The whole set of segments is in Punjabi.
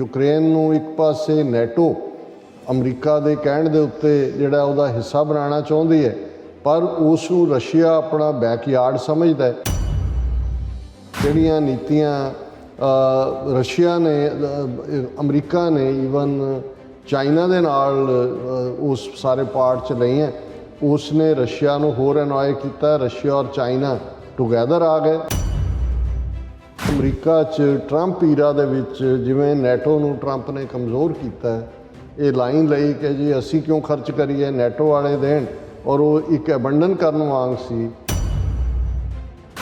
यूक्रेन ਨੂੰ ਇੱਕ ਪਾਸੇ ਨੈਟੋ ਅਮਰੀਕਾ ਦੇ ਕਹਿਣ ਦੇ ਉੱਤੇ ਜਿਹੜਾ ਉਹਦਾ ਹਿੱਸਾ ਬਣਾਉਣਾ ਚਾਹੁੰਦੀ ਹੈ, ਪਰ ਉਸ ਨੂੰ ਰਸ਼ੀਆ ਆਪਣਾ ਬੈਕਯਾਰਡ ਸਮਝਦਾ ਹੈ। ਜਿਹੜੀਆਂ ਨੀਤੀਆਂ ਰਸ਼ੀਆ ਨੇ, ਅਮਰੀਕਾ ਨੇ, ਈਵਨ ਚਾਈਨਾ ਦੇ ਨਾਲ ਉਸ ਸਾਰੇ ਪਾਰਟ 'ਚ ਲਈਆਂ, ਉਸ ਨੇ ਰਸ਼ੀਆ ਨੂੰ ਹੋਰ ਅਨੋਏ ਕੀਤਾ। ਰਸ਼ੀਆ ਔਰ ਚਾਈਨਾ ਟੁਗੈਦਰ ਆ ਗਏ। ਅਮਰੀਕਾ 'ਚ ਟਰੰਪ ਈਰਾ ਦੇ ਵਿੱਚ ਜਿਵੇਂ ਨੈਟੋ ਨੂੰ ਟਰੰਪ ਨੇ ਕਮਜ਼ੋਰ ਕੀਤਾ, ਇਹ ਲਾਈਨ ਲਈ ਕਿ ਜੀ ਅਸੀਂ ਕਿਉਂ ਖਰਚ ਕਰੀਏ, ਨੈਟੋ ਵਾਲੇ ਦੇਣ, ਔਰ ਉਹ ਇੱਕ ਅਬੰਡਨ ਕਰਨ ਵਾਂਗ ਸੀ।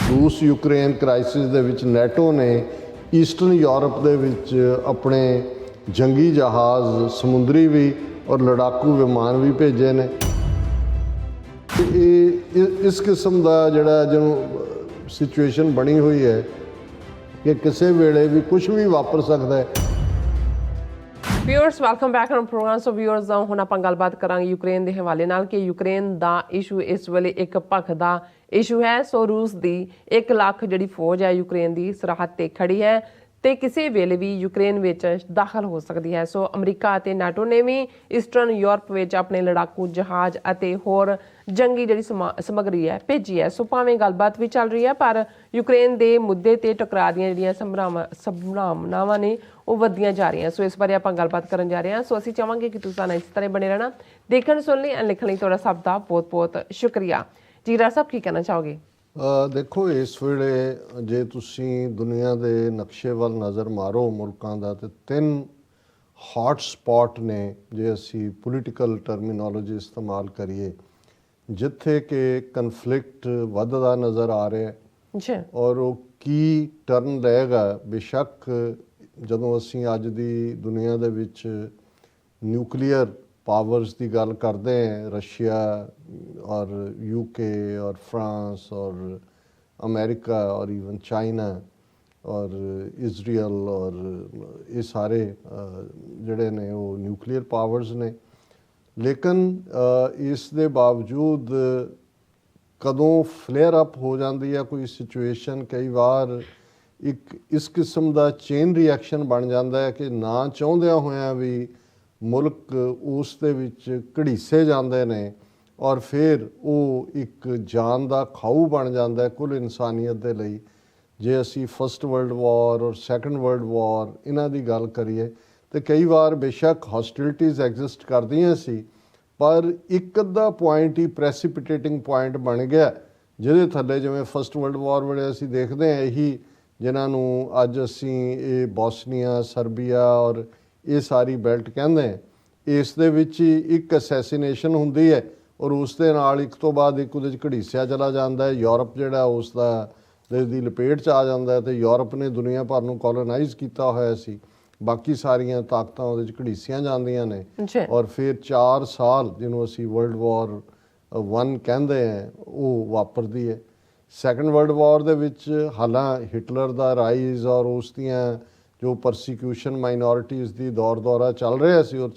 ਰੂਸ ਯੂਕਰੇਨ ਕ੍ਰਾਈਸਿਸ ਦੇ ਵਿੱਚ ਨੈਟੋ ਨੇ ਈਸਟਰਨ ਯੂਰਪ ਦੇ ਵਿੱਚ ਆਪਣੇ ਜੰਗੀ ਜਹਾਜ਼, ਸਮੁੰਦਰੀ ਵੀ ਔਰ ਲੜਾਕੂ ਵਿਮਾਨ ਵੀ ਭੇਜੇ ਨੇ। ਇਹ ਇਸ ਕਿਸਮ ਦਾ ਜਿਹੜਾ ਜਿਹਨੂੰ ਸਿਚੁਏਸ਼ਨ ਬਣੀ ਹੋਈ ਹੈ ਕਿ ਕਿਸੇ ਵੇਲੇ ਵੀ ਕੁਝ ਵੀ ਵਾਪਰ ਸਕਦਾ ਹੈ। Viewers welcome back on programme. So viewers ਹੁਣ ਆਪਾਂ ਗੱਲਬਾਤ ਕਰਾਂਗੇ ਯੂਕਰੇਨ ਦੇ ਹਵਾਲੇ ਨਾਲ ਕਿ ਯੂਕਰੇਨ ਦਾ ਇਸ਼ੂ ਇਸ ਵੇਲੇ ਇੱਕ ਭਖਦਾ ਇਸ਼ੂ ਹੈ। ਸੋ ਰੂਸ ਦੀ 1 ਲੱਖ ਜਿਹੜੀ ਫੌਜ ਹੈ ਯੂਕਰੇਨ ਦੀ ਸਰਹੱਦ ਤੇ ਖੜੀ ਹੈ ਤੇ ਕਿਸੇ ਵੇਲੇ ਵੀ ਯੂਕਰੇਨ ਵਿੱਚ ਦਾਖਲ ਹੋ ਸਕਦੀ ਹੈ। ਸੋ ਅਮਰੀਕਾ ਅਤੇ ਨਾਟੋ ਨੇ ਵੀ ਈਸਟਰਨ ਯੂਰਪ ਵਿੱਚ ਆਪਣੇ ਲੜਾਕੂ ਜਹਾਜ਼ ਅਤੇ ਹੋਰ ਜੰਗੀ ਜਿਹੜੀ ਸਮੱਗਰੀ ਹੈ ਭੇਜੀ ਹੈ। ਸੋ ਭਾਵੇਂ ਗੱਲਬਾਤ ਵੀ ਚੱਲ ਰਹੀ ਹੈ, ਪਰ ਯੂਕਰੇਨ ਦੇ ਮੁੱਦੇ ਤੇ ਟਕਰਾਅ ਦੀਆਂ ਜਿਹੜੀਆਂ ਸੰਭਾਵਨਾਵਾਂ ਨੇ ਉਹ ਵੱਧਦੀਆਂ ਜਾ ਰਹੀਆਂ। ਸੋ ਇਸ ਬਾਰੇ ਆਪਾਂ ਗੱਲਬਾਤ ਕਰਨ ਜਾ ਰਹੇ ਹਾਂ। ਸੋ ਅਸੀਂ ਚਾਹਾਂਗੇ ਕਿ ਤੁਸੀਂ ਸਾਨੂੰ ਇਸ ਤਰ੍ਹਾਂ ਬਣੇ ਰਹਿਣਾ। ਦੇਖਣ, ਸੁਣ ਲਈ, ਲਿਖਣ ਲਈ ਤੁਹਾਡਾ ਸਭ ਦਾ ਬਹੁਤ ਬਹੁਤ ਸ਼ੁਕਰੀਆ। ਜੀਰਾ ਸਾਹਿਬ ਕੀ ਕਹਿਣਾ ਚਾਹੋਗੇ? ਦੇਖੋ, ਇਸ ਵੇਲੇ ਜੇ ਤੁਸੀਂ ਦੁਨੀਆ ਦੇ ਨਕਸ਼ੇ ਵੱਲ ਨਜ਼ਰ ਮਾਰੋ ਮੁਲਕਾਂ ਦਾ, ਤੇ 3 ਹੌਟ ਸਪੌਟ ਨੇ, ਜੇ ਅਸੀਂ ਪੋਲੀਟੀਕਲ ਟਰਮੀਨੋਲੋਜੀ ਇਸਤੇਮਾਲ ਕਰੀਏ, ਜਿੱਥੇ ਕਿ ਕਨਫਲਿਕਟ ਵੱਧਦਾ ਨਜ਼ਰ ਆ ਰਿਹਾ ਜੀ, ਔਰ ਉਹ ਕੀ ਟਰਨ ਲਏਗਾ। ਬੇਸ਼ੱਕ ਜਦੋਂ ਅਸੀਂ ਅੱਜ ਦੀ ਦੁਨੀਆ ਦੇ ਵਿੱਚ ਨਿਊਕਲੀਅਰ ਪਾਵਰਸ ਦੀ ਗੱਲ ਕਰਦੇ ਹਾਂ, ਰਸ਼ੀਆ ਔਰ UK ਔਰ ਫਰਾਂਸ ਔਰ ਅਮਰੀਕਾ ਔਰ ਈਵਨ ਚਾਈਨਾ ਔਰ ਇਜ਼ਰਾਈਲ ਔਰ ਇਹ ਸਾਰੇ ਜਿਹੜੇ ਨੇ ਉਹ ਨਿਊਕਲੀਅਰ ਪਾਵਰਸ ਨੇ, ਲੇਕਿਨ ਇਸ ਦੇ ਬਾਵਜੂਦ ਕਦੋਂ ਫਲੇਅਰ ਅਪ ਹੋ ਜਾਂਦੀ ਹੈ ਕੋਈ ਸਿਚੁਏਸ਼ਨ, ਕਈ ਵਾਰ ਇੱਕ ਇਸ ਕਿਸਮ ਦਾ ਚੇਨ ਰਿਐਕਸ਼ਨ ਬਣ ਜਾਂਦਾ ਹੈ ਕਿ ਨਾ ਚਾਹੁੰਦਿਆਂ ਹੋਇਆਂ ਵੀ ਮੁਲਕ ਉਸ ਦੇ ਵਿੱਚ ਘੜੀਸੇ ਜਾਂਦੇ ਨੇ, ਔਰ ਫਿਰ ਉਹ ਇੱਕ ਜਾਨ ਦਾ ਖਾਊ ਬਣ ਜਾਂਦਾ ਹੈ ਕੁੱਲ ਇਨਸਾਨੀਅਤ ਦੇ ਲਈ। ਜੇ ਅਸੀਂ ਫਸਟ ਵਰਲਡ ਵਾਰ ਔਰ ਸੈਕੰਡ ਵਰਲਡ ਵਾਰ ਇਹਨਾਂ ਦੀ ਗੱਲ ਕਰੀਏ, ਤੇ ਕਈ ਵਾਰ ਬੇਸ਼ੱਕ ਹੌਸਟਿਲਿਟੀਜ਼ ਐਗਜ਼ਿਸਟ ਕਰਦੀਆਂ ਸੀ, ਪਰ ਇੱਕ ਅੱਧਾ ਪੁਆਇੰਟ ਹੀ ਪ੍ਰੈਸੀਪਿਟੇਟਿੰਗ ਪੁਆਇੰਟ ਬਣ ਗਿਆ, ਜਿਹਦੇ ਥੱਲੇ ਜਿਵੇਂ ਫਸਟ ਵਰਲਡ ਵਾਰ ਵੇਲੇ ਅਸੀਂ ਦੇਖਦੇ ਹਾਂ, ਇਹੀ ਜਿਨ੍ਹਾਂ ਨੂੰ ਅੱਜ ਅਸੀਂ ਇਹ ਬੋਸਨੀਆ, ਸਰਬੀਆ ਔਰ ਇਹ ਸਾਰੀ ਬੈਲਟ ਕਹਿੰਦੇ हैं, ਇਸ ਦੇ ਵਿੱਚ ਹੀ ਇੱਕ ਅਸੈਸੀਨੇਸ਼ਨ ਹੁੰਦੀ ਹੈ ਔਰ ਉਸ ਦੇ ਨਾਲ ਇੱਕ ਤੋਂ ਬਾਅਦ ਇੱਕ ਉਹਦੇ 'ਚ ਘੜੀਸਿਆ ਚਲਾ ਜਾਂਦਾ ਹੈ। ਯੂਰਪ ਜਿਹੜਾ ਉਸ ਦੀ ਲਪੇਟ 'ਚ ਆ ਜਾਂਦਾ ਹੈ, ਤੇ ਯੂਰਪ ਨੇ ਦੁਨੀਆ ਭਰ ਨੂੰ ਕੋਲੋਨਾਈਜ਼ ਕੀਤਾ ਹੋਇਆ ਸੀ, ਬਾਕੀ ਸਾਰੀਆਂ ਤਾਕਤਾਂ ਉਹਦੇ 'ਚ ਘੜੀਸੀਆਂ ਜਾਂਦੀਆਂ ਨੇ, ਔਰ ਫਿਰ 4 ਸਾਲ ਜਿਹਨੂੰ ਅਸੀਂ ਵਰਲਡ ਵਾਰ 1 ਕਹਿੰਦੇ ਹਾਂ ਉਹ ਵਾਪਰਦੀ ਹੈ। ਸੈਕੰਡ ਵਰਲਡ ਵਾਰ ਦੇ ਵਿੱਚ ਹਾਲਾਂ ਹਿਟਲਰ ਦਾ ਰਾਈਜ਼ ਔਰ ਉਸ ਦੀਆਂ ਜੋ ਪਰਸੀਕਿਊਸ਼ਨ ਮਾਈਨੋਰਿਟੀਜ਼ ਦੀ ਦੌਰਾ ਚੱਲ ਰਿਹਾ ਸੀ, ਔਰ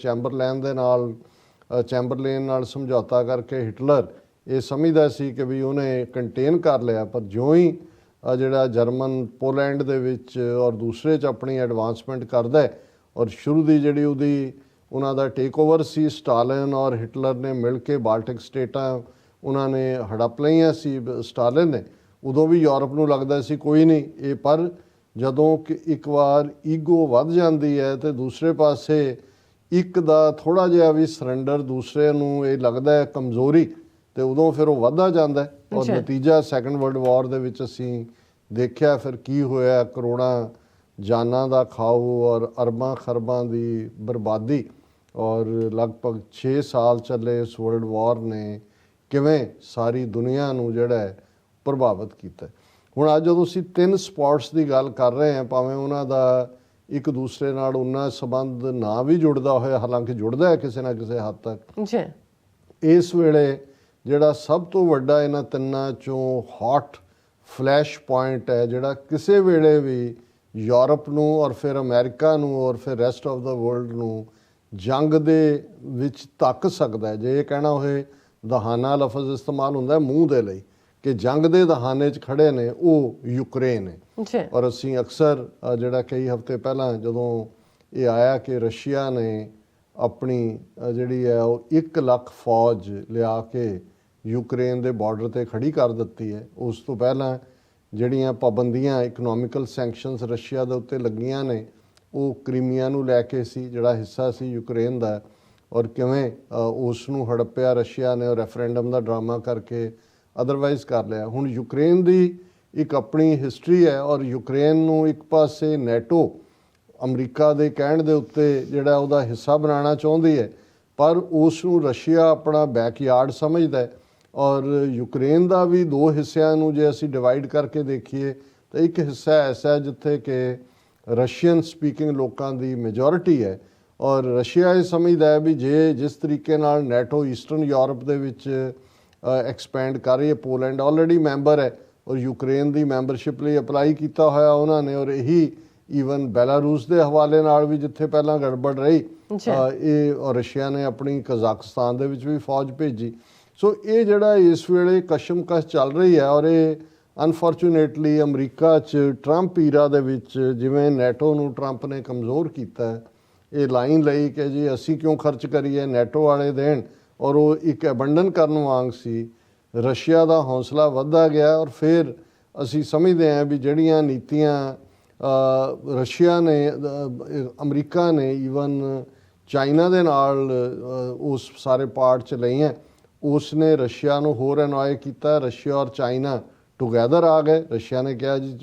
ਚੈਂਬਰਲੇਨ ਨਾਲ ਸਮਝੌਤਾ ਕਰਕੇ ਹਿਟਲਰ ਇਹ ਸਮਝਦਾ ਸੀ ਕਿ ਵੀ ਉਹਨੇ ਕੰਟੇਨ ਕਰ ਲਿਆ, ਪਰ ਜਿਉਂ ਹੀ ਜਿਹੜਾ ਜਰਮਨ ਪੋਲੈਂਡ ਦੇ ਵਿੱਚ ਔਰ ਦੂਸਰੇ 'ਚ ਆਪਣੀ ਐਡਵਾਂਸਮੈਂਟ ਕਰਦਾ, ਔਰ ਸ਼ੁਰੂ ਦੀ ਜਿਹੜੀ ਉਹਨਾਂ ਦਾ ਟੇਕ ਓਵਰ ਸੀ, ਸਟਾਲਿਨ ਔਰ ਹਿਟਲਰ ਨੇ ਮਿਲ ਕੇ ਬਾਲਟਿਕ ਸਟੇਟਾਂ ਉਹਨਾਂ ਨੇ ਹੜੱਪ ਲਈਆਂ ਸੀ ਸਟਾਲਿਨ ਨੇ, ਉਦੋਂ ਵੀ ਯੂਰਪ ਨੂੰ ਲੱਗਦਾ ਸੀ ਕੋਈ ਨਹੀਂ ਇਹ, ਪਰ ਜਦੋਂ ਕਿ ਇੱਕ ਵਾਰ ਈਗੋ ਵੱਧ ਜਾਂਦੀ ਹੈ ਤੇ ਦੂਸਰੇ ਪਾਸੇ ਇੱਕ ਦਾ ਥੋੜ੍ਹਾ ਜਿਹਾ ਵੀ ਸਰੈਂਡਰ ਦੂਸਰੇ ਨੂੰ ਇਹ ਲੱਗਦਾ ਹੈ ਕਮਜ਼ੋਰੀ, ਤੇ ਉਦੋਂ ਫਿਰ ਉਹ ਵੱਧਦਾ ਜਾਂਦਾ। ਔਰ ਨਤੀਜਾ ਸੈਕੰਡ ਵਰਲਡ ਵਾਰ ਦੇ ਵਿੱਚ ਅਸੀਂ ਦੇਖਿਆ ਫਿਰ ਕੀ ਹੋਇਆ, ਕਰੋੜਾਂ ਜਾਨਾਂ ਦਾ ਖਾਓ ਔਰ ਅਰਬਾਂ ਖਰਬਾਂ ਦੀ ਬਰਬਾਦੀ, ਔਰ ਲਗਭਗ 6 ਸਾਲ ਚੱਲੇ ਇਸ ਵਰਲਡ ਵਾਰ ਨੇ ਕਿਵੇਂ ਸਾਰੀ ਦੁਨੀਆ ਨੂੰ ਜਿਹੜਾ ਹੈ ਪ੍ਰਭਾਵਿਤ ਕੀਤਾ। ਹੁਣ ਅੱਜ ਜਦੋਂ ਅਸੀਂ 3 ਸਪੌਟਸ ਦੀ ਗੱਲ ਕਰ ਰਹੇ ਹਾਂ, ਭਾਵੇਂ ਉਹਨਾਂ ਦਾ ਇੱਕ ਦੂਸਰੇ ਨਾਲ ਉਨਾ ਸੰਬੰਧ ਨਾ ਵੀ ਜੁੜਦਾ ਹੋਇਆ, ਹਾਲਾਂਕਿ ਜੁੜਦਾ ਹੈ ਕਿਸੇ ਨਾ ਕਿਸੇ ਹੱਦ ਤੱਕ, ਇਸ ਵੇਲੇ ਜਿਹੜਾ ਸਭ ਤੋਂ ਵੱਡਾ ਇਹਨਾਂ ਤਿੰਨਾਂ 'ਚੋਂ ਹੌਟ ਫਲੈਸ਼ ਪੁਆਇੰਟ ਹੈ, ਜਿਹੜਾ ਕਿਸੇ ਵੇਲੇ ਵੀ ਯੂਰਪ ਨੂੰ ਔਰ ਫਿਰ ਅਮਰੀਕਾ ਨੂੰ ਔਰ ਫਿਰ ਰੈਸਟ ਆਫ ਦਾ ਵਰਲਡ ਨੂੰ ਜੰਗ ਦੇ ਵਿੱਚ ਧੱਕ ਸਕਦਾ ਹੈ। ਜੇ ਇਹ ਕਹਿਣਾ ਹੋਏ, ਦਹਾਨਾ ਲਫ਼ਜ਼ ਇਸਤੇਮਾਲ ਹੁੰਦਾ ਮੂੰਹ ਦੇ ਲਈ ਕਿ ਜੰਗ ਦੇ ਦਹਾਨੇ 'ਚ ਖੜੇ ਨੇ, ਉਹ ਯੂਕਰੇਨ ਹੈ। ਔਰ ਅਸੀਂ ਅਕਸਰ ਜਿਹੜਾ ਕਈ ਹਫ਼ਤੇ ਪਹਿਲਾਂ ਜਦੋਂ ਇਹ ਆਇਆ ਕਿ ਰਸ਼ੀਆ ਨੇ ਆਪਣੀ ਜਿਹੜੀ ਹੈ ਉਹ 1 ਲੱਖ ਫੌਜ ਲਿਆ ਕੇ ਯੂਕਰੇਨ ਦੇ ਬਾਰਡਰ ਤੇ ਖੜੀ ਕਰ ਦਿੱਤੀ ਹੈ। ਉਸ ਤੋਂ ਪਹਿਲਾਂ ਜਿਹੜੀਆਂ ਪਾਬੰਦੀਆਂ ਇਕਨੋਮਿਕਲ ਸੈਂਕਸ਼ਨਸ ਰਸ਼ੀਆ ਦੇ ਉੱਤੇ ਲੱਗੀਆਂ ਨੇ ਉਹ ਕ੍ਰੀਮੀਆ ਨੂੰ ਲੈ ਕੇ ਸੀ, ਜਿਹੜਾ ਹਿੱਸਾ ਸੀ ਯੂਕਰੇਨ ਦਾ, ਔਰ ਕਿਵੇਂ ਉਸ ਨੂੰ ਹੜੱਪਿਆ ਰਸ਼ੀਆ ਨੇ ਔਰ ਰੈਫਰੈਂਡਮ ਦਾ ਡਰਾਮਾ ਕਰਕੇ ਅਦਰਵਾਈਜ਼ ਕਰ ਲਿਆ। ਹੁਣ ਯੂਕਰੇਨ ਦੀ ਇੱਕ ਆਪਣੀ ਹਿਸਟਰੀ ਹੈ ਔਰ ਯੂਕਰੇਨ ਨੂੰ ਇੱਕ ਪਾਸੇ ਨੈਟੋ ਅਮਰੀਕਾ ਦੇ ਕਹਿਣ ਦੇ ਉੱਤੇ ਜਿਹੜਾ ਉਹਦਾ ਹਿੱਸਾ ਬਣਾਉਣਾ ਚਾਹੁੰਦੀ ਹੈ, ਪਰ ਉਸ ਨੂੰ ਰਸ਼ੀਆ ਆਪਣਾ ਬੈਕਯਾਰਡ ਸਮਝਦਾ ਹੈ। ਔਰ ਯੂਕਰੇਨ ਦਾ ਵੀ 2 ਹਿੱਸਿਆਂ ਨੂੰ ਜੇ ਅਸੀਂ ਡਿਵਾਈਡ ਕਰਕੇ ਦੇਖੀਏ ਤਾਂ ਇੱਕ ਹਿੱਸਾ ਐਸਾ ਜਿੱਥੇ ਕਿ ਰਸ਼ੀਅਨ ਸਪੀਕਿੰਗ ਲੋਕਾਂ ਦੀ ਮੈਜੋਰਿਟੀ ਹੈ, ਔਰ ਰਸ਼ੀਆ ਇਹ ਸਮਝਦਾ ਹੈ ਵੀ ਜੇ ਜਿਸ ਤਰੀਕੇ ਨਾਲ ਨੈਟੋ ਈਸਟਰਨ ਯੂਰਪ ਦੇ ਵਿੱਚ ਐਕਸਪੈਂਡ ਕਰ ਰਹੀ ਹੈ, ਪੋਲੈਂਡ ਆਲਰੇਡੀ ਮੈਂਬਰ ਹੈ ਔਰ ਯੂਕਰੇਨ ਦੀ ਮੈਂਬਰਸ਼ਿਪ ਲਈ ਅਪਲਾਈ ਕੀਤਾ ਹੋਇਆ ਉਹਨਾਂ ਨੇ, ਔਰ ਇਹੀ ਈਵਨ ਬੈਲਾਰੂਸ ਦੇ ਹਵਾਲੇ ਨਾਲ ਵੀ ਜਿੱਥੇ ਪਹਿਲਾਂ ਗੜਬੜ ਰਹੀ ਇਹ ਔਰ ਰਸ਼ੀਆ ਨੇ ਆਪਣੀ ਕਜ਼ਾਕਿਸਤਾਨ ਦੇ ਵਿੱਚ ਵੀ ਫੌਜ ਭੇਜੀ। ਸੋ ਇਹ ਜਿਹੜਾ ਇਸ ਵੇਲੇ ਕਸ਼ਮਕਸ਼ ਚੱਲ ਰਹੀ ਹੈ, ਔਰ ਇਹ ਅਨਫੋਰਚੂਨੇਟਲੀ ਅਮਰੀਕਾ 'ਚ ਟਰੰਪ ਈਰਾ ਦੇ ਵਿੱਚ ਜਿਵੇਂ ਨੈਟੋ ਨੂੰ ਟਰੰਪ ਨੇ ਕਮਜ਼ੋਰ ਕੀਤਾ ਹੈ, ਇਹ ਲਾਈਨ ਲਈ ਕਿ ਜੀ ਅਸੀਂ ਕਿਉਂ ਖਰਚ ਕਰੀਏ, ਨੈਟੋ ਵਾਲੇ ਦੇਣ, ਔਰ ਉਹ ਇੱਕ ਐਬੰਡਨ ਕਰਨ ਵਾਂਗ ਸੀ। ਰਸ਼ੀਆ ਦਾ ਹੌਸਲਾ ਵੱਧਦਾ ਗਿਆ ਔਰ ਫਿਰ ਅਸੀਂ ਸਮਝਦੇ ਹਾਂ ਵੀ ਜਿਹੜੀਆਂ ਨੀਤੀਆਂ ਰਸ਼ੀਆ ਨੇ ਅਮਰੀਕਾ ਨੇ ਈਵਨ ਚਾਈਨਾ ਦੇ ਨਾਲ ਉਸ ਸਾਰੇ ਪਾਰਟ 'ਚ ਲਈਆਂ, ਉਸ ਨੇ ਰਸ਼ੀਆ ਨੂੰ ਹੋਰ ਅਨੋਏ ਕੀਤਾ। ਰਸ਼ੀਆ ਔਰ ਚਾਈਨਾ ਟੁਗੈਦਰ ਆ ਗਏ। ਰਸ਼ੀਆ ਨੇ ਕਿਹਾ ਜੀ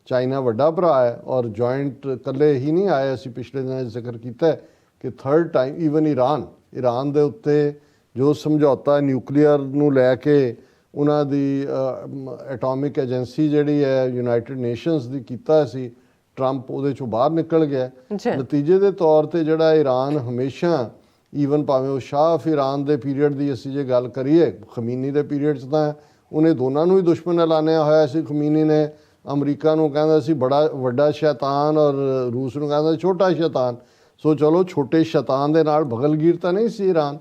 ਚਾਈਨਾ ਵੱਡਾ ਭਰਾ ਹੈ ਔਰ ਜੁਆਇੰਟ ਇਕੱਲੇ ਹੀ ਨਹੀਂ ਆਏ, ਅਸੀਂ ਪਿਛਲੇ ਦਿਨਾਂ 'ਚ ਜ਼ਿਕਰ ਕੀਤਾ ਕਿ 3rd ਟਾਈਮ ਈਵਨ ਈਰਾਨ ਦੇ ਉੱਤੇ ਜੋ ਸਮਝੌਤਾ ਨਿਊਕਲੀਅਰ ਨੂੰ ਲੈ ਕੇ ਉਹਨਾਂ ਦੀ ਐਟੋਮਿਕ ਏਜੰਸੀ ਜਿਹੜੀ ਹੈ ਯੂਨਾਈਟਿਡ ਨੇਸ਼ਨਸ ਦੀ ਕੀਤਾ ਸੀ, ਟਰੰਪ ਉਹਦੇ 'ਚੋਂ ਬਾਹਰ ਨਿਕਲ ਗਿਆ। ਨਤੀਜੇ ਦੇ ਤੌਰ ਤੇ ਜਿਹੜਾ ਈਰਾਨ ਹਮੇਸ਼ਾ ਈਵਨ ਭਾਵੇਂ ਉਹ ਸ਼ਾਹ ਆਫ ਈਰਾਨ ਦੇ ਪੀਰੀਅਡ ਦੀ ਅਸੀਂ ਜੇ ਗੱਲ ਕਰੀਏ, ਖਮੀਨੀ ਦੇ ਪੀਰੀਅਡ 'ਚ ਤਾਂ ਉਹਨੇ ਦੋਨਾਂ ਨੂੰ ਹੀ ਦੁਸ਼ਮਣ ਐਲਾਨਿਆ ਹੋਇਆ ਸੀ। ਖਮੀਨੀ ਨੇ ਅਮਰੀਕਾ ਨੂੰ ਕਹਿੰਦਾ ਸੀ ਬੜਾ ਵੱਡਾ ਸ਼ੈਤਾਨ ਔਰ ਰੂਸ ਨੂੰ ਕਹਿੰਦਾ ਛੋਟਾ ਸ਼ੈਤਾਨ। ਸੋ ਚਲੋ ਛੋਟੇ ਸ਼ੈਤਾਨ ਦੇ ਨਾਲ ਬਗਲਗੀਰ ਤਾਂ ਨਹੀਂ ਸੀ ਈਰਾਨ,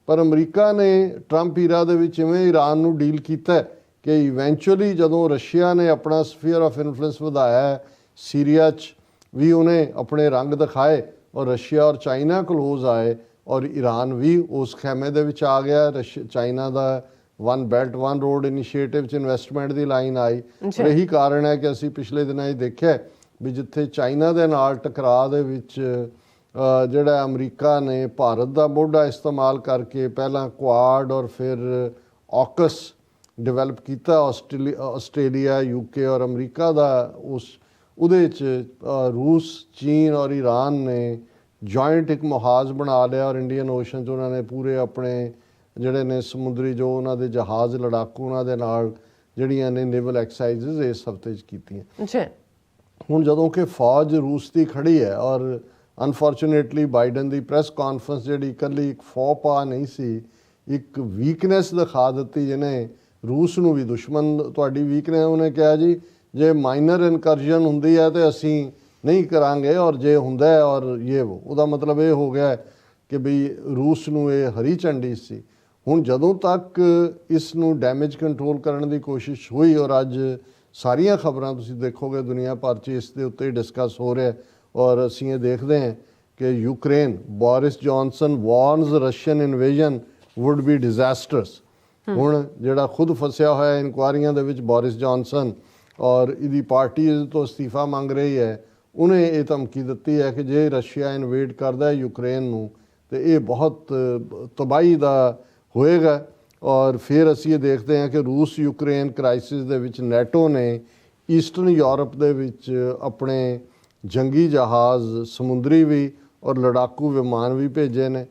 ਪਰ ਅਮਰੀਕਾ ਨੇ ਟਰੰਪ ਈਰਾ ਦੇ ਵਿੱਚ ਇਵੇਂ ਈਰਾਨ ਨੂੰ ਡੀਲ ਕੀਤਾ ਕਿ ਇਵੈਂਚੁਅਲੀ ਜਦੋਂ ਰਸ਼ੀਆ ਨੇ ਆਪਣਾ ਸਫੀਅਰ ਆਫ ਇਨਫਲੂਐਂਸ ਵਧਾਇਆ, ਸੀਰੀਆ 'ਚ ਵੀ ਉਹਨੇ ਆਪਣੇ ਰੰਗ ਦਿਖਾਏ ਔਰ ਰਸ਼ੀਆ ਔਰ ਚਾਈਨਾ ਕਲੋਜ਼ ਆਏ ਔਰ ਈਰਾਨ ਵੀ ਉਸ ਖੈਮੇ ਦੇ ਵਿੱਚ ਆ ਗਿਆ। ਚਾਈਨਾ ਦਾ 1 ਬੈਲਟ 1 ਰੋਡ ਇਨੀਸ਼ੀਏਟਿਵ 'ਚ ਇਨਵੈਸਟਮੈਂਟ ਦੀ ਲਾਈਨ ਆਈ। ਇਹੀ ਕਾਰਨ ਹੈ ਕਿ ਅਸੀਂ ਪਿਛਲੇ ਦਿਨਾਂ 'ਚ ਦੇਖਿਆ ਵੀ ਜਿੱਥੇ ਚਾਈਨਾ ਦੇ ਨਾਲ ਟਕਰਾਅ ਦੇ ਵਿੱਚ ਜਿਹੜਾ ਅਮਰੀਕਾ ਨੇ ਭਾਰਤ ਦਾ ਮੋਢਾ ਇਸਤੇਮਾਲ ਕਰਕੇ ਪਹਿਲਾਂ ਕੁਆਡ ਔਰ ਫਿਰ ਔਕਸ ਡਿਵੈਲਪ ਕੀਤਾ, ਆਸਟ੍ਰੇਲੀਆ, UK ਔਰ ਅਮਰੀਕਾ ਦਾ ਉਹਦੇ 'ਚ ਰੂਸ, ਚੀਨ ਔਰ ਈਰਾਨ ਨੇ ਜੁਆਇੰਟ ਇੱਕ ਮੁਹਾਜ਼ ਬਣਾ ਲਿਆ ਔਰ ਇੰਡੀਅਨ ਓਸ਼ਨ 'ਚ ਉਹਨਾਂ ਨੇ ਪੂਰੇ ਆਪਣੇ ਜਿਹੜੇ ਨੇ ਸਮੁੰਦਰੀ ਜੋ ਉਹਨਾਂ ਦੇ ਜਹਾਜ਼ ਲੜਾਕੂ ਉਹਨਾਂ ਦੇ ਨਾਲ ਜਿਹੜੀਆਂ ਨੇ ਨੇਵਲ ਐਕਸਰਸਾਈਜ਼ਸ ਇਸ ਹਫ਼ਤੇ 'ਚ ਕੀਤੀਆਂ। ਹੁਣ ਜਦੋਂ ਕਿ ਫੌਜ ਰੂਸ ਦੀ ਖੜੀ ਹੈ ਔਰ ਅਨਫੋਰਚੂਨੇਟਲੀ ਬਾਈਡਨ ਦੀ ਪ੍ਰੈਸ ਕਾਨਫਰੰਸ ਜਿਹੜੀ ਇਕੱਲੀ ਇੱਕ ਫੌਪਾ ਨਹੀਂ ਸੀ, ਇੱਕ ਵੀਕਨੈਸ ਦਿਖਾ ਦਿੱਤੀ ਜਿਹਨੇ ਰੂਸ ਨੂੰ ਵੀ ਦੁਸ਼ਮਣ ਤੁਹਾਡੀ ਵੀਕਨੈਸ, ਉਹਨੇ ਕਿਹਾ ਜੀ ਜੇ ਮਾਈਨਰ ਇਨਕਰਜਨ ਹੁੰਦੀ ਹੈ ਤੇ ਅਸੀਂ ਨਹੀਂ ਕਰਾਂਗੇ ਔਰ ਜੇ ਹੁੰਦਾ ਹੈ ਔਰ ਉਹਦਾ ਮਤਲਬ ਇਹ ਹੋ ਗਿਆ ਕਿ ਵੀ ਰੂਸ ਨੂੰ ਇਹ ਹਰੀ ਝੰਡੀ ਸੀ। ਹੁਣ ਜਦੋਂ ਤੱਕ ਇਸ ਨੂੰ ਡੈਮੇਜ ਕੰਟਰੋਲ ਕਰਨ ਦੀ ਕੋਸ਼ਿਸ਼ ਹੋਈ ਔਰ ਅੱਜ ਸਾਰੀਆਂ ਖਬਰਾਂ ਤੁਸੀਂ ਦੇਖੋਗੇ ਦੁਨੀਆ ਭਰ 'ਚ ਇਸ ਦੇ ਉੱਤੇ ਡਿਸਕਸ ਹੋ ਰਿਹਾ ਔਰ ਅਸੀਂ ਇਹ ਦੇਖਦੇ ਹਾਂ ਕਿ Ukraine, Boris Johnson warns Russian invasion would be disastrous. ਹੁਣ ਜਿਹੜਾ ਖੁਦ ਫਸਿਆ ਹੋਇਆ ਇਨਕੁਆਰੀਆਂ ਦੇ ਵਿੱਚ ਬੋਰਿਸ ਜੌਨਸਨ ਔਰ ਇਹਦੀ ਪਾਰਟੀ ਇਹਦੇ ਤੋਂ ਅਸਤੀਫਾ ਮੰਗ ਰਹੀ ਹੈ, ਉਹਨੇ ਇਹ ਧਮਕੀ ਦਿੱਤੀ ਹੈ ਕਿ ਜੇ ਰਸ਼ੀਆ ਇਨਵੇਡ ਕਰਦਾ ਹੈ ਯੂਕਰੇਨ ਨੂੰ ਤੇ ਇਹ ਬਹੁਤ ਤਬਾਹੀ ਦਾ ਹੋਏਗਾ। ਔਰ ਫਿਰ ਅਸੀਂ ਇਹ ਦੇਖਦੇ ਹਾਂ ਕਿ ਰੂਸ ਯੂਕਰੇਨ ਕ੍ਰਾਈਸਿਸ ਦੇ ਵਿੱਚ ਨੈਟੋ ਨੇ ਈਸਟਰਨ ਯੂਰਪ ਦੇ ਵਿੱਚ ਆਪਣੇ ਜੰਗੀ ਜਹਾਜ਼ ਸਮੁੰਦਰੀ ਵੀ ਔਰ ਲੜਾਕੂ ਵਿਮਾਨ ਵੀ ਭੇਜੇ ਨੇ।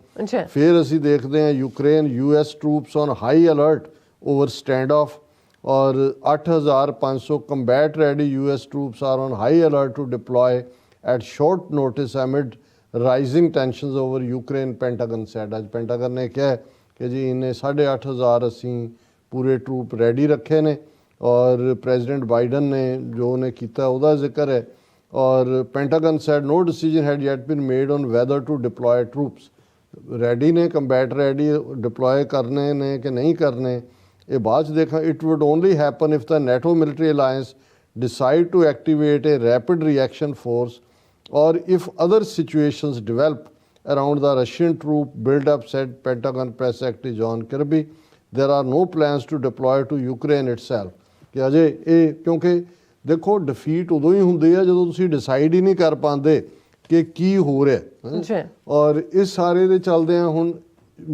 ਫਿਰ ਅਸੀਂ ਦੇਖਦੇ ਹਾਂ Ukraine US troops on high alert over standoff ਔਰ 8500 combat ready US troops are on high alert to deploy at short notice amid rising tensions over Ukraine, Pentagon said. ਅੱਜ ਪੈਂਟਾਗਨ ਨੇ ਕਿਹਾ ਕਿ ਜੀ ਇਹਨੇ 8500 ਅਸੀਂ ਪੂਰੇ ਟਰੂਪ ਰੈਡੀ ਰੱਖੇ ਨੇ ਔਰ ਪ੍ਰੈਜ਼ੀਡੈਂਟ ਬਾਈਡਨ ਨੇ ਜੋ ਉਹਨੇ ਕੀਤਾ ਉਹਦਾ ਜ਼ਿਕਰ ਹੈ। ਔਰ Pentagon said no decision had yet been made on whether to deploy troops। Ready ਨੇ, ਕੰਬੈਟ ਰੈਡੀ, ਡਿਪਲੋਏ ਕਰਨੇ ਨੇ ਕਿ ਨਹੀਂ ਕਰਨੇ ਇਹ ਬਾਅਦ 'ਚ ਦੇਖਾਂ। It wood only happen if the NATO military alliance decide to activate a rapid reaction force or if other situations develop around the Russian troop build-up, said Pentagon Press Secretary John Kirby. There are no plans to deploy to Ukraine itself. कि अजे ये क्योंकि देखो डिफीट उदों ही ਹੁੰਦੀ है ਜਦੋਂ ਤੁਸੀਂ ਡਿਸਾਈਡ ਹੀ ਨਹੀਂ ਕਰ ਪਾਉਂਦੇ ਕਿ ਕੀ ਹੋ ਰਿਹਾ ਜੀ ਔਰ ਇਸ ਸਾਰੇ ਦੇ ਚੱਲਦੇ ਆ ਹੁਣ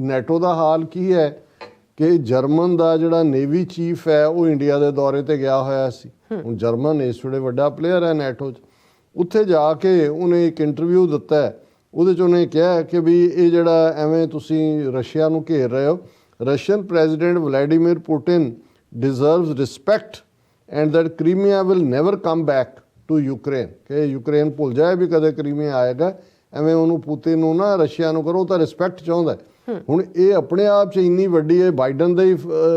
ਨੈਟੋ ਦਾ ਹਾਲ ਕੀ ਹੈ ਕਿ ਜਰਮਨ ਦਾ ਜਿਹੜਾ ਨੇਵੀ ਚੀਫ ਹੈ ਉਹ ਇੰਡੀਆ ਦੇ ਦੌਰੇ ਤੇ ਗਿਆ ਹੋਇਆ ਸੀ ਹੁਣ ਜਰਮਨ ਇਸ ਵੇਲੇ ਵੱਡਾ ਪਲੇਅਰ ਹੈ ਨੈਟੋ 'ਚ ਉੱਥੇ ਜਾ ਕੇ ਉਹਨੇ ਇੱਕ ਇੰਟਰਵਿਊ ਦਿੱਤਾ ਹੈ ਉਹਦੇ 'ਚ ਉਹਨੇ ਕਿਹਾ ਕਿ ਵੀ ਇਹ ਜਿਹੜਾ ਐਵੇਂ ਤੁਸੀਂ ਰਸ਼ੀਆ ਨੂੰ ਘੇਰ ਰਹੇ ਹੋ Russian president Vladimir Putin deserves respect and that Crimea will never come back to Ukraine ਕਿ ਯੂਕਰੇਨ ਭੁੱਲ ਜਾਏ ਵੀ ਕਦੇ ਕ੍ਰੀਮੀਆ ਆਏਗਾ ਐਵੇਂ ਉਹਨੂੰ ਪੁਤਿਨ ਨੂੰ ਨਾ ਰਸ਼ੀਆ ਨੂੰ ਕਰੋ ਤਾਂ ਰਿਸਪੈਕਟ ਚਾਹੁੰਦਾ ਹੁਣ ਇਹ ਆਪਣੇ ਆਪ 'ਚ ਇੰਨੀ ਵੱਡੀ ਹੈ ਬਾਈਡਨ ਦੇ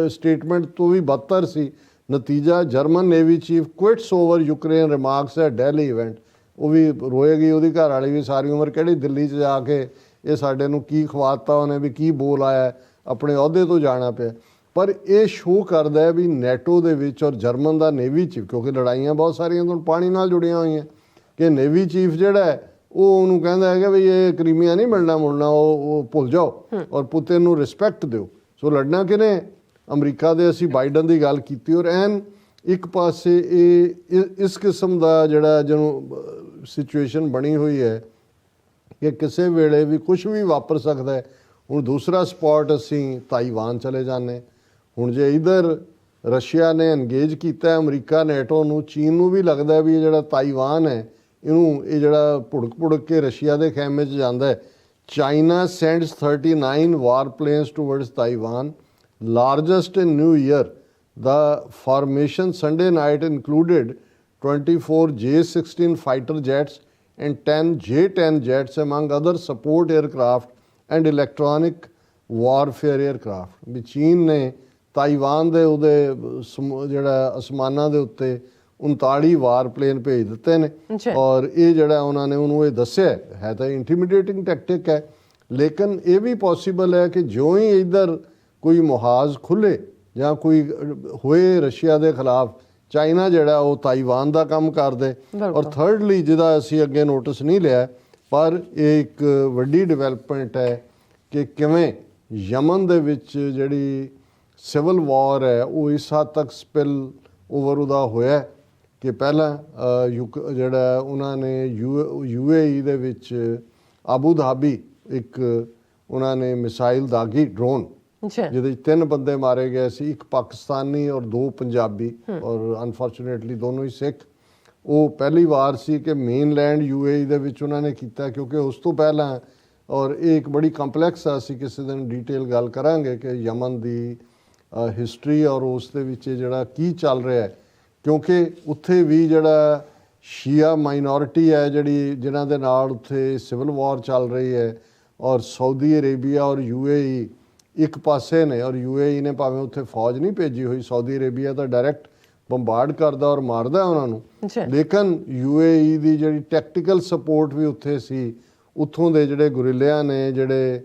ਸਟੇਟਮੈਂਟ ਤੋਂ ਵੀ ਬਦਤਰ ਸੀ ਨਤੀਜਾ German navy chief quits over Ukraine remarks at Delhi event ਉਹ ਵੀ ਰੋਏਗੀ ਉਹਦੀ ਘਰ ਵਾਲੀ ਵੀ ਸਾਰੀ ਉਮਰ ਕਿਹੜੀ ਦਿੱਲੀ 'ਚ ਜਾ ਕੇ ਇਹ ਸਾਡੇ ਨੂੰ ਕੀ ਖਵਾਤਾ ਉਹਨੇ ਵੀ ਕੀ ਬੋਲ ਆਇਆ ਆਪਣੇ ਅਹੁਦੇ ਤੋਂ ਜਾਣਾ ਪਿਆ ਪਰ ਇਹ ਸ਼ੋਅ ਕਰਦਾ ਹੈ ਵੀ ਨੈਟੋ ਦੇ ਵਿੱਚ ਔਰ ਜਰਮਨ ਦਾ ਨੇਵੀ ਚੀਫ ਕਿਉਂਕਿ ਲੜਾਈਆਂ ਬਹੁਤ ਸਾਰੀਆਂ ਤੋਂ ਪਾਣੀ ਨਾਲ ਜੁੜੀਆਂ ਹੋਈਆਂ ਕਿ ਨੇਵੀ ਚੀਫ ਜਿਹੜਾ ਹੈ ਉਹ ਉਹਨੂੰ ਕਹਿੰਦਾ ਹੈਗਾ ਵੀ ਇਹ ਕ੍ਰੀਮੀਆ ਨਹੀਂ ਮਿਲਣਾ ਮੁਲਣਾ ਉਹ ਭੁੱਲ ਜਾਓ ਔਰ ਪੁਤਿਨ ਨੂੰ ਰਿਸਪੈਕਟ ਦਿਓ ਸੋ ਲੜਨਾ ਕਿਨੇ ਅਮਰੀਕਾ ਦੇ ਅਸੀਂ ਬਾਈਡਨ ਦੀ ਗੱਲ ਕੀਤੀ ਔਰ ਐਨ ਇੱਕ ਪਾਸੇ ਇਹ ਇਸ ਕਿਸਮ ਦਾ ਜਿਹੜਾ ਜਿਹਨੂੰ ਸਿਚੁਏਸ਼ਨ ਬਣੀ ਹੋਈ ਹੈ ਕਿ ਕਿਸੇ ਵੇਲੇ ਵੀ ਕੁਝ ਵੀ ਵਾਪਰ ਸਕਦਾ ਹੈ ਹੁਣ ਦੂਸਰਾ ਸਪੌਟ ਅਸੀਂ ਤਾਈਵਾਨ ਚਲੇ ਜਾਂਦੇ ਹੁਣ ਜੇ ਇਧਰ ਰਸ਼ੀਆ ਨੇ ਐਨਗੇਜ ਕੀਤਾ ਅਮਰੀਕਾ ਨੈਟੋ ਨੂੰ ਚੀਨ ਨੂੰ ਵੀ ਲੱਗਦਾ ਵੀ ਇਹ ਜਿਹੜਾ ਤਾਈਵਾਨ ਹੈ ਇਹਨੂੰ ਇਹ ਜਿਹੜਾ ਭੁੜਕ ਕੇ ਰਸ਼ੀਆ ਦੇ ਖੈਮੇ 'ਚ ਜਾਂਦਾ ਹੈ China sends 39 war planes towards Taiwan largest in new year the formation Sunday night included 24 J-16 fighter jets and 10 J-10 jets among other support aircraft and electronic warfare aircraft ਵੀ ਚੀਨ ਨੇ ਤਾਈਵਾਨ ਦੇ ਉਹਦੇ ਜਿਹੜਾ ਅਸਮਾਨਾਂ ਦੇ ਉੱਤੇ 39 ਵਾਰ ਪਲੇਨ ਭੇਜ ਦਿੱਤੇ ਨੇ ਔਰ ਇਹ ਜਿਹੜਾ ਉਹਨਾਂ ਨੇ ਉਹਨੂੰ ਇਹ ਦੱਸਿਆ ਹੈ ਤਾਂ ਇੰਟੀਮੀਡੇਟਿੰਗ ਟੈਕਟਿਕ ਹੈ ਲੇਕਿਨ ਇਹ ਵੀ ਪੋਸੀਬਲ ਹੈ ਕਿ ਜਿਉਂ ਹੀ ਇੱਧਰ ਕੋਈ ਮੁਹਾਜ਼ ਖੁੱਲੇ ਜਾਂ ਕੋਈ ਹੋਏ ਰਸ਼ੀਆ ਦੇ ਖਿਲਾਫ ਚਾਈਨਾ ਜਿਹੜਾ ਉਹ ਤਾਈਵਾਨ ਦਾ ਕੰਮ ਕਰਦੇ ਔਰ ਥਰਡਲੀ ਜਿਹਦਾ ਅਸੀਂ ਅੱਗੇ ਨੋਟਿਸ ਨਹੀਂ ਲਿਆ ਪਰ ਇਹ ਇੱਕ ਵੱਡੀ ਡਿਵੈਲਪਮੈਂਟ ਹੈ ਕਿ ਕਿਵੇਂ ਯਮਨ ਦੇ ਵਿੱਚ ਜਿਹੜੀ ਸਿਵਲ ਵਾਰ ਹੈ ਉਹ ਇਸ ਹੱਦ ਤੱਕ ਸਪਿਲ ਓਵਰ ਉਹਦਾ ਹੋਇਆ ਕਿ ਪਹਿਲਾਂ ਜਿਹੜਾ ਉਹਨਾਂ ਨੇ UAE ਦੇ ਵਿੱਚ ਆਬੂ ਧਾਬੀ ਇੱਕ ਉਹਨਾਂ ਨੇ ਮਿਸਾਈਲ ਦਾਗੀ ਡਰੋਨ ਜਿਹਦੇ 'ਚ 3 ਬੰਦੇ ਮਾਰੇ ਗਏ ਸੀ ਇੱਕ ਪਾਕਿਸਤਾਨੀ ਔਰ 2 ਪੰਜਾਬੀ ਔਰ ਅਨਫੋਰਚੂਨੇਟਲੀ ਦੋਨੋਂ ਹੀ ਸਿੱਖ ਉਹ ਪਹਿਲੀ ਵਾਰ ਸੀ ਕਿ ਮੇਨਲੈਂਡ UAE ਦੇ ਵਿੱਚ ਉਹਨਾਂ ਨੇ ਕੀਤਾ ਕਿਉਂਕਿ ਉਸ ਤੋਂ ਪਹਿਲਾਂ ਔਰ ਇਹ ਇੱਕ ਬੜੀ ਕੰਪਲੈਕਸ ਆ ਅਸੀਂ ਕਿਸੇ ਦਿਨ ਡੀਟੇਲ ਗੱਲ ਕਰਾਂਗੇ ਕਿ ਯਮਨ ਦੀ ਹਿਸਟਰੀ ਔਰ ਉਸ ਦੇ ਵਿੱਚ ਜਿਹੜਾ ਕੀ ਚੱਲ ਰਿਹਾ ਹੈ ਕਿਉਂਕਿ ਉੱਥੇ ਵੀ ਜਿਹੜਾ ਸ਼ੀਆ ਮਾਈਨੋਰਿਟੀ ਹੈ ਜਿਹੜੀ ਜਿਨ੍ਹਾਂ ਦੇ ਨਾਲ ਉੱਥੇ ਸਿਵਲ ਵਾਰ ਚੱਲ ਰਹੀ ਹੈ ਔਰ ਸਾਊਦੀ ਅਰੇਬੀਆ ਔਰ UAE ਇੱਕ ਪਾਸੇ ਨੇ ਔਰ UAE ਨੇ ਭਾਵੇਂ ਉੱਥੇ ਫੌਜ ਨਹੀਂ ਭੇਜੀ ਹੋਈ ਸਾਊਦੀ ਅਰੇਬੀਆ ਤਾਂ ਡਾਇਰੈਕਟ ਬੰਬਾਰਡ ਕਰਦਾ ਔਰ ਮਾਰਦਾ ਉਹਨਾਂ ਨੂੰ ਲੇਕਿਨ UAE ਦੀ ਜਿਹੜੀ ਟੈਕਟੀਕਲ ਸਪੋਰਟ ਵੀ ਉੱਥੇ ਸੀ ਉੱਥੋਂ ਦੇ ਜਿਹੜੇ ਗੁਰਿਲਿਆਂ ਨੇ ਜਿਹੜੇ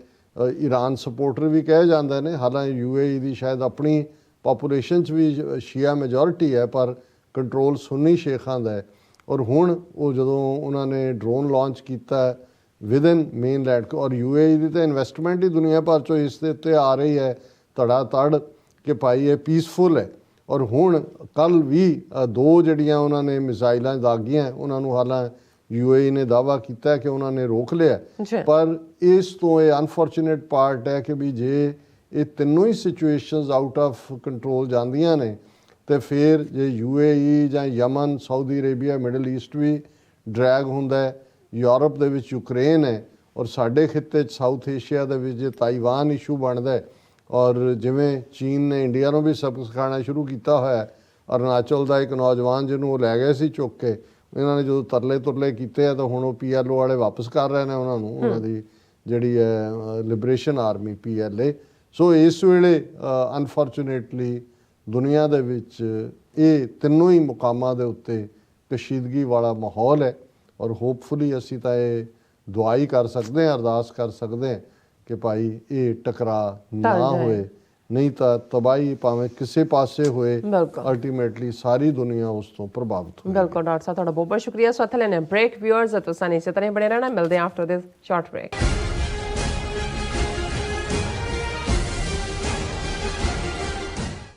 ਈਰਾਨ ਸਪੋਰਟਰ ਵੀ ਕਹੇ ਜਾਂਦੇ ਨੇ ਹਾਲਾਂਕਿ UAE ਦੀ ਸ਼ਾਇਦ ਆਪਣੀ ਪਾਪੂਲੇਸ਼ਨ 'ਚ ਵੀ ਸ਼ੀਆ ਮੈਜੋਰਿਟੀ ਹੈ ਪਰ ਕੰਟਰੋਲ ਸੁੰਨੀ ਸ਼ੇਖਾਂ ਦਾ ਹੈ ਔਰ ਹੁਣ ਉਹ ਜਦੋਂ ਉਹਨਾਂ ਨੇ ਡਰੋਨ ਲਾਂਚ ਕੀਤਾ ਵਿਦਨ ਮੇਨਲੈਂਡ ਔਰ UAE ਦੀ ਤਾਂ ਇਨਵੈਸਟਮੈਂਟ ਹੀ ਦੁਨੀਆ ਭਰ 'ਚੋਂ ਇਸ ਦੇ ਉੱਤੇ ਆ ਰਹੀ ਹੈ ਧੜਾ ਧੜ ਕਿ ਭਾਈ ਇਹ ਪੀਸਫੁਲ ਹੈ ਔਰ ਹੁਣ ਕੱਲ੍ਹ ਵੀ 2 ਜਿਹੜੀਆਂ ਉਹਨਾਂ ਨੇ ਮਿਸਾਈਲਾਂ ਦਾਗੀਆਂ ਉਹਨਾਂ ਨੂੰ ਹਾਲਾਂਕਿ UAE ਨੇ ਦਾਅਵਾ ਕੀਤਾ ਕਿ ਉਹਨਾਂ ਨੇ ਰੋਕ ਲਿਆ ਪਰ ਇਸ ਤੋਂ ਇਹ ਅਨਫੋਰਚੂਨੇਟ ਪਾਰਟ ਹੈ ਕਿ ਵੀ ਜੇ ਇਹ ਤਿੰਨੋਂ ਹੀ ਸਿਚੁਏਸ਼ਨਸ ਆਊਟ ਆਫ ਕੰਟਰੋਲ ਜਾਂਦੀਆਂ ਨੇ ਤੇ ਫਿਰ ਜੇ UAE ਜਾਂ Yemen Saudi Arabia Middle East ਵੀ ਡਰੈਗ ਹੁੰਦਾ ਹੈ ਯੂਰਪ ਦੇ ਵਿੱਚ ਯੂਕਰੇਨ ਹੈ ਔਰ ਸਾਡੇ ਖਿੱਤੇ 'ਚ ਸਾਊਥ ਏਸ਼ੀਆ ਦੇ ਵਿੱਚ ਜੇ ਤਾਈਵਾਨ ਇਸ਼ੂ ਬਣਦਾ ਔਰ ਜਿਵੇਂ ਚੀਨ ਨੇ ਇੰਡੀਆ ਨੂੰ ਵੀ ਸਬਕ ਸਿਖਾਉਣਾ ਸ਼ੁਰੂ ਕੀਤਾ ਹੋਇਆ ਅਰੁਣਾਚਲ ਦਾ ਇੱਕ ਨੌਜਵਾਨ ਜਿਹਨੂੰ ਉਹ ਲੈ ਗਏ ਸੀ ਚੁੱਕ ਕੇ ਇਹਨਾਂ ਨੇ ਜਦੋਂ ਤਰਲੇ ਕੀਤੇ ਆ ਤਾਂ ਹੁਣ ਉਹ PLO ਵਾਲੇ ਵਾਪਸ ਕਰ ਰਹੇ ਨੇ ਉਹਨਾਂ ਨੂੰ ਉਹਨਾਂ ਦੀ ਜਿਹੜੀ ਹੈ ਲਿਬਰੇਸ਼ਨ ਆਰਮੀ PLA ਸੋ ਇਸ ਵੇਲੇ ਅਨਫੋਰਚੂਨੇਟਲੀ ਦੁਨੀਆ ਦੇ ਵਿੱਚ ਇਹ ਤਿੰਨੋਂ ਹੀ ਮੁਕਾਮਾਂ ਦੇ ਉੱਤੇ ਕਸ਼ੀਦਗੀ ਵਾਲਾ ਮਾਹੌਲ ਹੈ ਔਰ ਹੋਪਫੁਲੀ ਅਸੀਂ ਤਾਂ ਇਹ ਦੁਆਈ ਕਰ ਸਕਦੇ ਹਾਂ ਅਰਦਾਸ ਕਰ ਸਕਦੇ ਹਾਂ ਕਿ ਭਾਈ ਇਹ ਟਕਰਾਅ ਨਾ ਹੋਏ ਨਹੀਂ ਤਾਂ ਤਬਾਹੀ ਭਾਵੇਂ ਕਿਸੇ ਪਾਸੇ ਹੋਏ, ਬਿਲਕੁਲ ਅਲਟੀਮੇਟਲੀ ਸਾਰੀ ਦੁਨੀਆ ਉਸ ਤੋਂ ਪ੍ਰਭਾਵਿਤ ਹੋਈ। ਬਿਲਕੁਲ ਡਾਕਟਰ ਸਾਹਿਬ ਤੁਹਾਡਾ ਬਹੁਤ ਬਹੁਤ ਸ਼ੁਕਰੀਆ। ਸੋ ਇੱਥੇ ਲੈਣੇ ਬ੍ਰੇਕ। ਵਿਊਅਰਸ ਤੁਸੀਂ ਇਸੇ ਤਰ੍ਹਾਂ ਹੀ ਬਣੇ ਰਹਿਣਾ। ਮਿਲਦੇ ਹਾਂ ਆਫਟਰ ਦਿਸ ਸ਼ਾਰਟ ਬ੍ਰੇਕ।